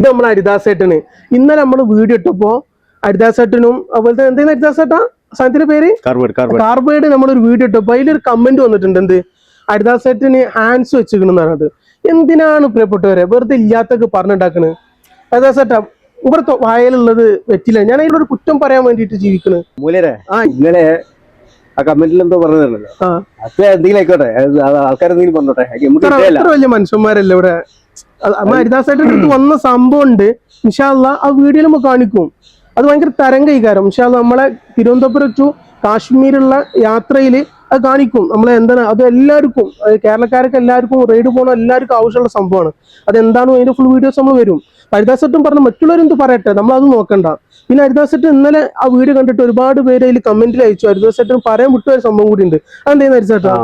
ഇത് നമ്മളെ ഹരിദാസേട്ടന് ഇന്നലെ നമ്മള് വീഡിയോ ഇട്ടപ്പോ ഹരിദാസേട്ടനും അതുപോലെ എന്തെങ്കിലും ഹരിദാസേട്ടാ സാധനത്തിന്റെ പേര് കാർബൈഡ് നമ്മളൊരു വീഡിയോ ഇട്ടപ്പോ അതിലൊരു കമന്റ് വന്നിട്ടുണ്ട്. എന്ത് ഹരിദാസേട്ടന് ഹാൻഡ്സ് വെച്ചിരിക്കണെന്ന് പറഞ്ഞിട്ട്. എന്തിനാണ് പ്രിയപ്പെട്ടവരെ വെറുതെ ഇല്ലാത്തൊക്കെ പറഞ്ഞിട്ടാക്കണ്? ഹരിദാസേട്ടാ ഇവിടുത്തെ വായലുള്ളത് വെറ്റില്ല. ഞാൻ അതിലൊരു കുറ്റം പറയാൻ വേണ്ടിട്ട് ജീവിക്കണ്. ഇന്നലെ ആ കമന്റിൽ എന്തോ പറഞ്ഞതല്ലോ, അപ്പൊ എന്തെങ്കിലും ആയിക്കോട്ടെ, ആൾക്കാരെന്തെങ്കിലും പറഞ്ഞോട്ടെ. അത്ര വലിയ മനുഷ്യന്മാരല്ലേ ഇവിടെ. ഹരിദാസേട്ടൻ്റെ അടുത്ത് വന്ന സംഭവം ഉണ്ട്. ഇൻഷാ അല്ലാഹ് ആ വീഡിയോയിൽ നമ്മൾ കാണിക്കും. അത് ഭയങ്കര തരംഗീകാരം. ഇൻഷാ അല്ലാഹ് നമ്മളെ തിരുവനന്തപുരം ടു കാശ്മീരുള്ള യാത്രയിൽ അത് കാണിക്കും. നമ്മളെ എന്താണ് അത് എല്ലാവർക്കും, കേരളക്കാർക്ക് എല്ലാവർക്കും റൈഡ് പോകണം, എല്ലാവർക്കും ആവശ്യമുള്ള സംഭവമാണ്. അതെന്താണോ അതിന്റെ ഫുൾ വീഡിയോസ് നമ്മൾ വരും. ഹരിദാസേട്ടൻ പറഞ്ഞ മറ്റുള്ളവരെന്ത് പറയട്ടെ, നമ്മളത് നോക്കണ്ട. പിന്നെ ഹരിദാസേട്ടൻ ഇന്നലെ ആ വീഡിയോ കണ്ടിട്ട് ഒരുപാട് പേര് അതിൽ കമന്റിൽ അയച്ചു. ഹരിദാസേട്ടൻ പറയാൻ വിട്ട ഒരു സംഭവം കൂടി ഉണ്ട്. അതെന്താ ഹരിദാസേട്ടാ?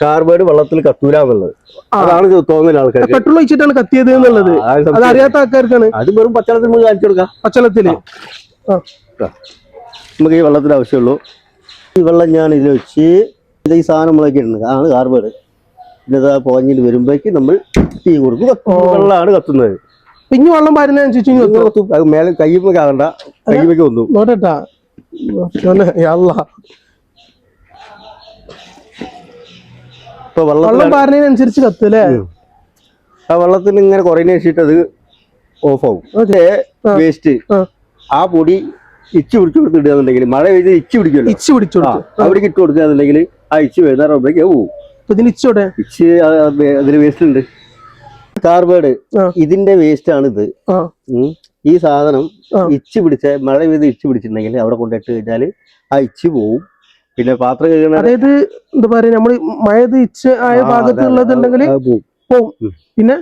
കാർബൈഡ് വെള്ളത്തിൽ കത്തൂരാന്നുള്ളത് അതാണ് തോന്നുന്ന ആൾക്കാർ. പെട്രോൾ ഒഴിച്ചിട്ടാണ് കത്തിയത് എന്നുള്ളത് അത് അറിയാത്ത ആൾക്കാർക്കാണ്. അത് വെറും പച്ചവെള്ളത്തിൽ നമുക്ക് കാണിച്ചു കൊടുക്കാം. പച്ചവെള്ളത്തില് നമുക്ക് ഈ വെള്ളത്തിന് ആവശ്യമുള്ളൂ. ഈ വെള്ളം ഞാൻ ഇതിൽ വെച്ച് ഇത് ഈ സാധനം നമ്മളൊക്കെ ഇടുന്നത് ആണ് കാർബൈഡ്. പിന്നെ പോഞ്ഞിട്ട് വരുമ്പോഴേക്ക് നമ്മൾ തീ കൊടുക്കും. വെള്ളമാണ് കത്തുന്നത്. പിന്നെ വെള്ളം പാരുന്നതിനനുസരിച്ച് മേലെ കയ്യുമ്പോ ആകണ്ട, കയ്യുമ്പോ ഒന്നും നോട്ടട്ടാ. ഇപ്പൊ വെള്ളം പാരുന്നതിനനുസരിച്ച് കത്തല്ലേ? ആ വെള്ളത്തിന് ഇങ്ങനെ കുറയുന്ന വെച്ചിട്ട് അത് ഓഫ് ആവും. വേസ്റ്റ് ആ പൊടി ഇച്ചു പിടിച്ചു കൊടുത്തിടുകയെന്നുണ്ടെങ്കിൽ, മഴ പെയ്ത് ഇച്ചു പിടിക്കുമല്ലോ, ഇച്ചു പിടിച്ചു അവിടേക്ക് ഇട്ട് കൊടുക്കുകയെന്നുണ്ടെങ്കിൽ ആ ഇച്ച് വൈകുന്നേരം പോവും. ഇച്ച് അതിന് വേസ്റ്റ് ഉണ്ട്. കാർബൈഡ് ഇതിന്റെ വേസ്റ്റ് ആണ് ഇത്. ഈ സാധനം ഇച്ച് പിടിച്ച മഴ പെയ്ത് ഇച്ച് പിടിച്ചിട്ടുണ്ടെങ്കിൽ അവിടെ കൊണ്ടിട്ട് കഴിഞ്ഞാൽ ആ ഇച്ച് പോവും. പിന്നെ പാത്രം കഴുകണ, അതായത് എന്താ പറയാ, നമ്മള് മഴ ഇച്ച് ആയ ഭാഗത്തുള്ളതുണ്ടെങ്കിൽ പോവും. പിന്നെ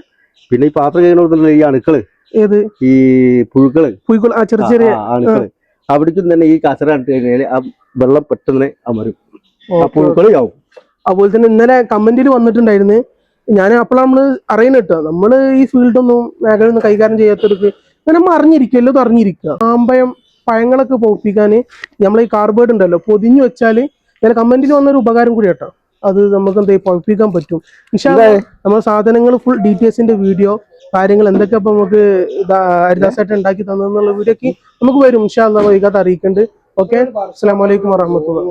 പിന്നെ ഈ പാത്രം കഴുകണ ഈ അണുക്കള്, ഏത് ഈ പുഴുക്കള് ചെറിയ ചെറിയ അണുക്കള്, അവിടേക്കും തന്നെ ഈ കച്ചറ ഇട്ട് കഴിഞ്ഞാൽ ആ വെള്ളം പെട്ടെന്ന് അമരും, പുഴുക്കള് ആവും. അതുപോലെ തന്നെ ഇന്നലെ കമന്റിൽ വന്നിട്ടുണ്ടായിരുന്നു. ഞാൻ അപ്പോഴാണ് നമ്മള് അറിയുന്നത് കേട്ടോ, നമ്മള് ഈ ഫീൽഡൊന്നും മേഖലയൊന്നും കൈകാര്യം ചെയ്യാത്തവർക്ക് അങ്ങനെ നമ്മൾ അറിഞ്ഞിരിക്കുക, എല്ലാതും അറിഞ്ഞിരിക്കുക. ആമ്പയം പഴങ്ങളൊക്കെ പോപ്പിക്കാൻ നമ്മൾ ഈ കാർബൈഡ് ഉണ്ടല്ലോ പൊതിഞ്ഞു വെച്ചാല് ഞാൻ കമന്റിൽ വന്നൊരു ഉപകാരം കൂടി കേട്ടോ. അത് നമുക്ക് എന്താ പഴുപ്പിക്കാൻ പറ്റും. നമ്മുടെ സാധനങ്ങൾ ഫുൾ ഡീറ്റെയിൽസിന്റെ വീഡിയോ കാര്യങ്ങൾ എന്തൊക്കെ അപ്പൊ നമുക്ക് ഹരിദാസായിട്ട് ഉണ്ടാക്കി തന്നുള്ള വീഡിയോ ഒക്കെ നമുക്ക് വരും. ഇൻഷാ അല്ലാഹ് വൈകാതെ അറിയിക്കുന്നുണ്ട്. ഓക്കെ, അസ്സലാമു അലൈക്കും വറഹ്മത്തുള്ളാഹി.